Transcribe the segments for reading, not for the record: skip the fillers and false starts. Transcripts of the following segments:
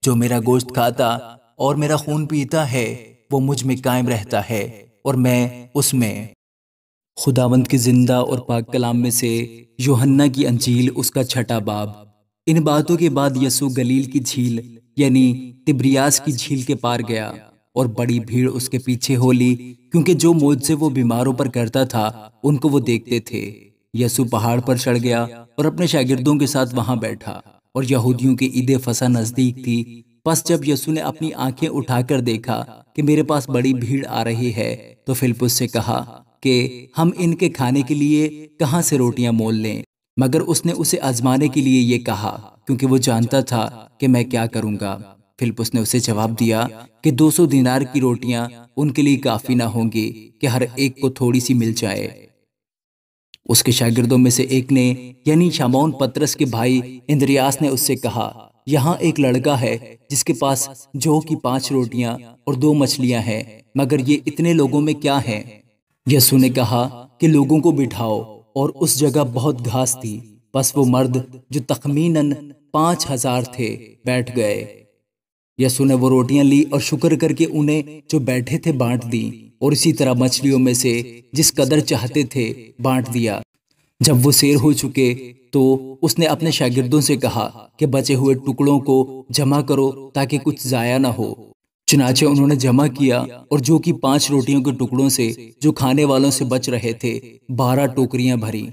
جو میرا گوشت کھاتا اور میرا خون پیتا ہے وہ مجھ میں قائم رہتا ہے اور میں اس میں۔ خداوند کے زندہ اور پاک کلام میں سے یوحنا کی انجیل اس کا 6واں باب۔ ان باتوں کے بعد یسوع گلیل کی جھیل یعنی تبریاس کی جھیل کے پار گیا اور بڑی بھیڑ اس کے پیچھے ہو لی، کیونکہ جو معجزے وہ بیماروں پر کرتا تھا ان کو وہ دیکھتے تھے۔ یسوع پہاڑ پر چڑھ گیا اور اپنے شاگردوں کے ساتھ وہاں بیٹھا، اور یہودیوں کی عید فصح نزدیک تھی۔ پس جب یسوع نے اپنی آنکھیں اٹھا کر دیکھا کہ میرے پاس بڑی بھیڑ آ رہی ہے تو فلپس سے کہا کہ ہم ان کے کھانے کے لیے کہاں سے روٹیاں مول لیں؟ مگر اس نے اسے آزمانے کے لیے یہ کہا، کیونکہ وہ جانتا تھا کہ میں کیا کروں گا۔ فلپس نے اسے جواب دیا کہ 200 دینار کی روٹیاں ان کے لیے کافی نہ ہوں گی کہ ہر ایک کو تھوڑی سی مل جائے۔ اس کے شاگردوں میں سے ایک نے یعنی شمعون پطرس کے بھائی اندریاس نے اس سے کہا، یہاں ایک لڑکا ہے جس کے پاس جو کی 5 روٹیاں اور 2 مچھلیاں ہیں، مگر یہ اتنے لوگوں میں کیا ہے؟ یسوع نے کہا کہ لوگوں کو بٹھاؤ، اور اس جگہ بہت گھاس تھی۔ پس وہ مرد جو تخمیناً 5000 تھے بیٹھ گئے۔ یسوع نے وہ روٹیاں لی اور شکر کر کے انہیں جو بیٹھے تھے بانٹ دیں، اور اسی طرح مچھلیوں میں سے جس قدر چاہتے تھے بانٹ دیا۔ جب وہ سیر ہو چکے تو اس نے اپنے شاگردوں سے کہا کہ بچے ہوئے ٹکڑوں کو جمع کرو تاکہ کچھ ضائع نہ ہو۔ چنانچہ انہوں نے جمع کیا، اور جو کہ 5 روٹیوں کے ٹکڑوں سے جو کھانے والوں سے بچ رہے تھے 12 ٹوکریاں بھری۔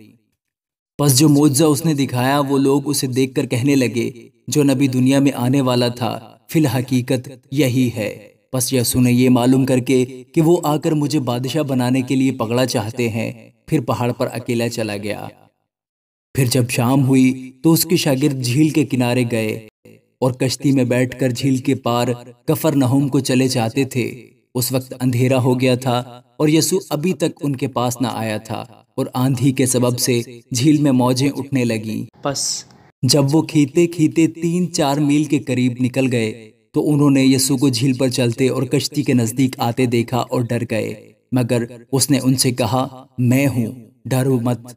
پس جو معجزہ اس نے دکھایا وہ لوگ اسے دیکھ کر کہنے لگے، جو نبی دنیا میں آنے والا تھا فی الحقیقت یہی ہے۔ پس یسوع نے یہ معلوم کر کے کہ وہ آ کر مجھے بادشاہ بنانے کے لیے پکڑا چاہتے ہیں، پھر پہاڑ پر اکیلا چلا گیا۔ پھر جب شام ہوئی تو اس کے شاگرد جھیل کے کنارے گئے اور کشتی میں بیٹھ کر جھیل کے پار کفرنہوم کو چلے جاتے تھے۔ اس وقت اندھیرا ہو گیا تھا اور یسوع ابھی تک ان کے پاس نہ آیا تھا، اور آندھی کے سبب سے جھیل میں موجیں اٹھنے لگیں۔ پس جب وہ کھیتے کھیتے 3-4 میل کے قریب نکل گئے تو انہوں نے یسوع کو جھیل پر چلتے اور کشتی کے نزدیک آتے دیکھا اور ڈر گئے، مگر اس نے ان سے کہا، میں ہوں، ڈرو مت۔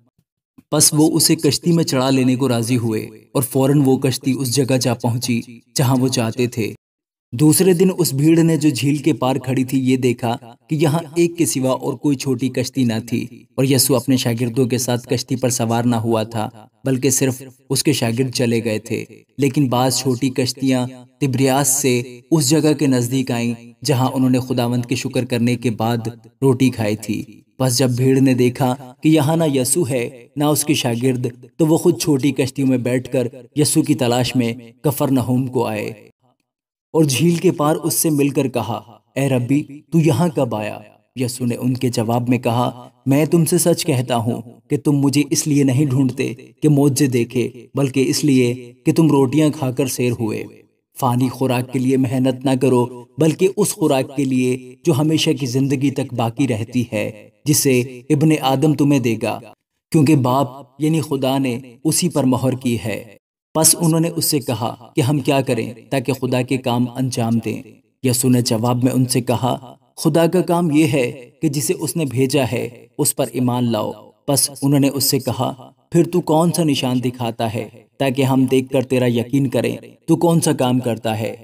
پس وہ اسے کشتی میں چڑھا لینے کو راضی ہوئے، اور فوراً وہ کشتی اس جگہ جا پہنچی جہاں وہ جاتے تھے۔ دوسرے دن اس بھیڑ نے جو جھیل کے پار کھڑی تھی یہ دیکھا کہ یہاں ایک کے سوا اور کوئی چھوٹی کشتی نہ تھی، اور یسوع اپنے شاگردوں کے ساتھ کشتی پر سوار نہ ہوا تھا، بلکہ صرف اس کے شاگرد چلے گئے تھے۔ لیکن بعض چھوٹی کشتیاں تبریاس سے اس جگہ کے نزدیک آئیں جہاں انہوں نے خداوند کے شکر کرنے کے بعد روٹی کھائی تھی۔ پس جب بھیڑ نے دیکھا کہ یہاں نہ یسوع ہے نہ اس کے شاگرد، تو وہ خود چھوٹی کشتیوں میں بیٹھ کر یسوع کی تلاش میں کفرنہوم کو آئے، اور جھیل کے پار اس سے مل کر کہا، اے ربی، تو یہاں کب آیا؟ یسوع نے ان کے جواب میں کہا، میں تم سے سچ کہتا ہوں کہ تم مجھے اس لیے نہیں ڈھونڈتے کہ معجزے دیکھے، بلکہ اس لیے کہ تم روٹیاں کھا کر سیر ہوئے۔ فانی خوراک کے لیے محنت نہ کرو، بلکہ اس خوراک کے لیے جو ہمیشہ کی زندگی تک باقی رہتی ہے، جسے ابن آدم تمہیں دے گا، کیونکہ باپ یعنی خدا نے اسی پر مہر کی ہے۔ پس انہوں نے اس سے کہا کہ ہم کیا کریں تاکہ خدا کے کام انجام دیں؟ یسوع نے جواب میں ان سے کہا، خدا کا کام یہ ہے کہ جسے اس نے بھیجا ہے اس پر ایمان لاؤ۔ پس انہوں نے اس سے کہا، پھر تو کون سا نشان دکھاتا ہے تاکہ ہم دیکھ کر تیرا یقین کریں؟ تو کون سا کام کرتا ہے؟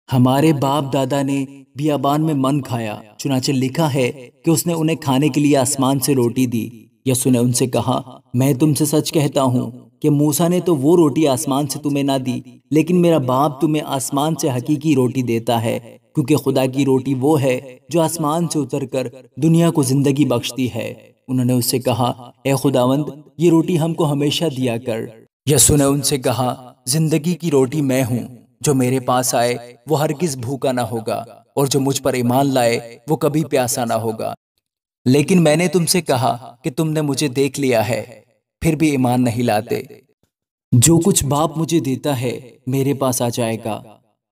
ہمارے باپ دادا نے بیابان میں من کھایا، چنانچہ لکھا ہے کہ اس نے انہیں کھانے کے لیے آسمان سے روٹی دی۔ یسوع نے ان سے کہا، میں تم سے سچ کہتا ہوں کہ موسیٰ نے تو وہ روٹی آسمان سے تمہیں نہ دی، لیکن میرا باپ تمہیں آسمان سے حقیقی روٹی دیتا ہے، کیونکہ خدا کی روٹی وہ ہے جو آسمان سے اتر کر دنیا کو زندگی بخشتی ہے۔ انہوں نے اس سے کہا، اے خداوند، یہ روٹی ہم کو ہمیشہ دیا کر۔ یسوع نے ان سے کہا، زندگی کی روٹی میں ہوں، جو میرے پاس آئے وہ ہرگز بھوکا نہ ہوگا، اور جو مجھ پر ایمان لائے وہ کبھی پیاسا نہ ہوگا۔ لیکن میں نے تم سے کہا کہ تم نے مجھے دیکھ لیا ہے، پھر بھی ایمان نہیں لاتے۔ جو کچھ باپ مجھے دیتا ہے میرے پاس آ جائے گا،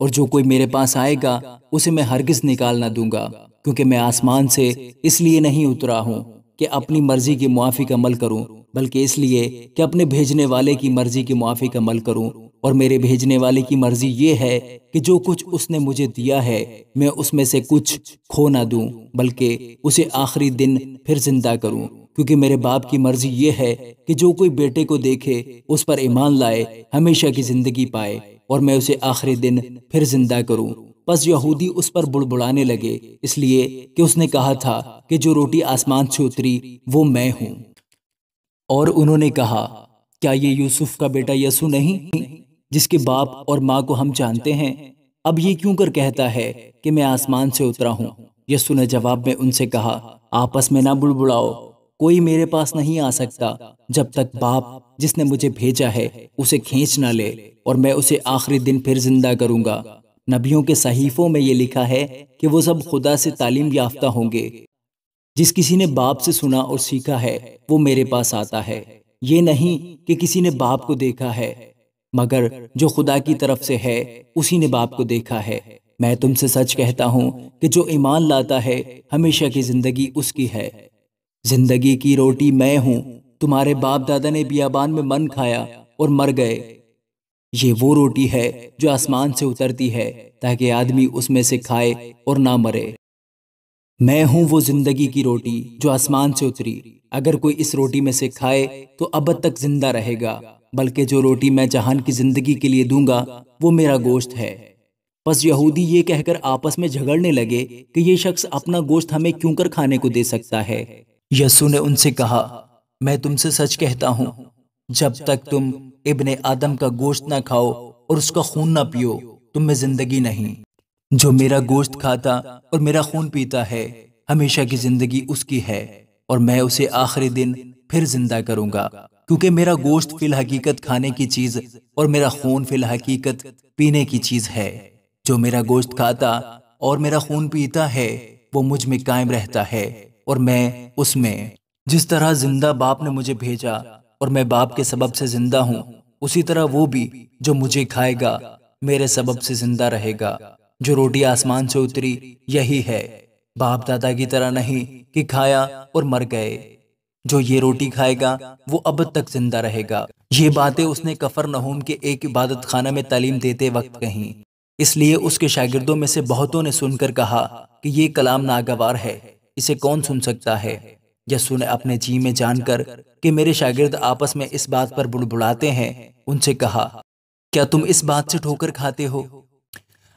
اور جو کوئی میرے پاس آئے گا اسے میں ہرگز نکال نہ دوں گا، کیونکہ میں آسمان سے اس لیے نہیں اترا ہوں کہ اپنی مرضی کے موافق عمل کروں، بلکہ اس لیے کہ اپنے بھیجنے والے کی مرضی کے موافق عمل کروں۔ اور میرے بھیجنے والے کی مرضی یہ ہے کہ جو کچھ اس نے مجھے دیا ہے میں اس میں سے کچھ کھو نہ دوں، بلکہ اسے آخری دن پھر زندہ کروں۔ کیونکہ میرے باپ کی مرضی یہ ہے کہ جو کوئی بیٹے کو دیکھے اس پر ایمان لائے ہمیشہ کی زندگی پائے اور میں اسے آخری دن پھر زندہ کروں۔ پس یہودی اس پر بڑبڑانے لگے، اس لیے کہ اس نے کہا تھا کہ جو روٹی آسمان سے اتری وہ میں ہوں۔ اور انہوں نے کہا، کیا یہ یوسف کا بیٹا یسوع نہیں جس کے باپ اور ماں کو ہم جانتے ہیں؟ اب یہ کیوں کر کہتا ہے کہ میں آسمان سے اترا ہوں؟ یسوع نے جواب میں ان سے کہا، آپس میں نہ بڑبڑاؤ، کوئی میرے پاس نہیں آ سکتا جب تک باپ جس نے مجھے بھیجا ہے اسے کھینچ نہ لے، اور میں اسے آخری دن پھر زندہ کروں گا۔ نبیوں کے صحیفوں میں یہ لکھا ہے کہ وہ سب خدا سے تعلیم یافتہ ہوں گے۔ جس کسی نے باپ سے سنا اور سیکھا ہے وہ میرے پاس آتا ہے، یہ نہیں کہ کسی نے باپ کو دیکھا ہے، مگر جو خدا کی طرف سے ہے اسی نے باپ کو دیکھا ہے۔ میں تم سے سچ کہتا ہوں کہ جو ایمان لاتا ہے ہمیشہ کی زندگی اس کی ہے۔ زندگی کی روٹی میں ہوں۔ تمہارے باپ دادا نے بیابان میں من کھایا اور مر گئے۔ یہ وہ روٹی ہے جو آسمان سے اترتی ہے تاکہ آدمی اس میں سے کھائے اور نہ مرے۔ میں ہوں وہ زندگی کی روٹی جو آسمان سے اتری، اگر کوئی اس روٹی میں سے کھائے تو ابد تک زندہ رہے گا، بلکہ جو روٹی میں جہان کی زندگی کے لیے دوں گا وہ میرا گوشت ہے۔ پس یہودی یہ کہہ کر آپس میں جھگڑنے لگے کہ یہ شخص اپنا گوشت ہمیں کیوں کر کھانے کو دے سکتا ہے؟ یسوع نے ان سے کہا، میں تم سے سچ کہتا ہوں، جب تک تم ابن آدم کا گوشت نہ کھاؤ اور اس کا خون نہ پیو تم میں زندگی نہیں۔ جو میرا گوشت کھاتا اور میرا خون پیتا ہے ہمیشہ کی زندگی اس کی ہے، اور میں اسے آخری دن پھر زندہ کروں گا، کیونکہ میرا گوشت فی الحقیقت کھانے کی چیز اور میرا خون فی الحقیقت پینے کی چیز ہے۔ جو میرا گوشت کھاتا اور میرا خون پیتا ہے وہ مجھ میں قائم رہتا ہے اور میں اس میں۔ جس طرح زندہ باپ نے مجھے بھیجا اور میں باپ کے سبب سے زندہ ہوں، اسی طرح وہ بھی جو مجھے کھائے گا میرے سبب سے زندہ رہے گا۔ جو روٹی آسمان سے اتری یہی ہے، باپ دادا کی طرح نہیں کہ کھایا اور مر گئے۔ جو یہ روٹی کھائے گا وہ ابد تک زندہ رہے گا۔ یہ باتیں اس نے کفرنہوم کے ایک عبادت خانہ میں تعلیم دیتے وقت کہیں، اس لیے اس کے شاگردوں میں سے بہتوں نے سن کر کہا کہ یہ کلام ناگوار ہے، اسے کون سن سکتا ہے؟ یسوع نے اپنے جی میں جان کر کہ میرے شاگرد آپس میں اس بات پر بڑبڑاتے ہیں ان سے کہا، کیا تم اس بات سے ٹھوکر کھاتے ہو؟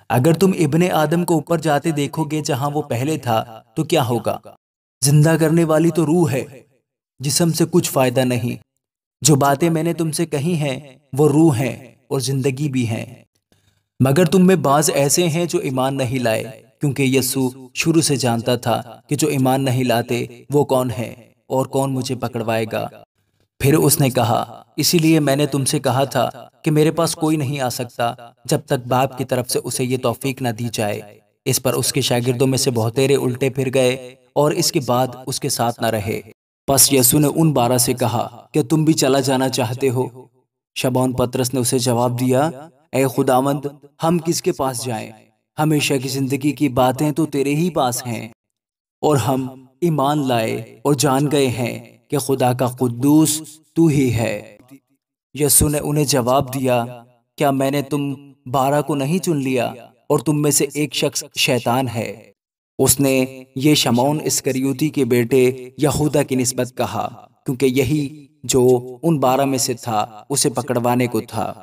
اگر تم ابن آدم کو اوپر جاتے دیکھو گے جہاں وہ پہلے تھا تو کیا ہوگا؟ زندہ کرنے والی تو روح ہے، جسم سے کچھ فائدہ نہیں۔ جو باتیں میں نے تم سے کہی ہیں وہ روح ہیں اور زندگی بھی ہیں۔ مگر تم میں بعض ایسے ہیں جو ایمان نہیں لائے، کیونکہ یسوع شروع سے جانتا تھا کہ جو ایمان نہیں لاتے وہ کون ہیں اور کون مجھے پکڑوائے گا۔ پھر اس نے کہا، اسی لیے میں نے تم سے کہا تھا کہ میرے پاس کوئی نہیں آ سکتا جب تک باپ کی طرف سے اسے یہ توفیق نہ دی جائے۔ اس پر اس کے شاگردوں میں سے بہتیرے الٹے پھر گئے اور اس کے بعد اس کے ساتھ نہ رہے۔ پس یسوع نے ان 12 سے کہا، کیا تم بھی چلا جانا چاہتے ہو؟ شمعون پطرس نے اسے جواب دیا، اے خداوند، ہم کس کے پاس جائیں؟ ہمیشہ کی زندگی کی باتیں تو تیرے ہی پاس ہیں، اور ہم ایمان لائے اور جان گئے ہیں کہ خدا کا قدوس تو ہی ہے۔ یسوع نے انہیں جواب دیا، کیا میں نے تم 12 کو نہیں چن لیا اور تم میں سے ایک شخص شیطان ہے؟ اس نے یہ شمعون اسکریوتی کے بیٹے یہودا کی نسبت کہا، کیونکہ یہی جو ان 12 میں سے تھا اسے پکڑوانے کو تھا۔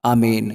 آمین۔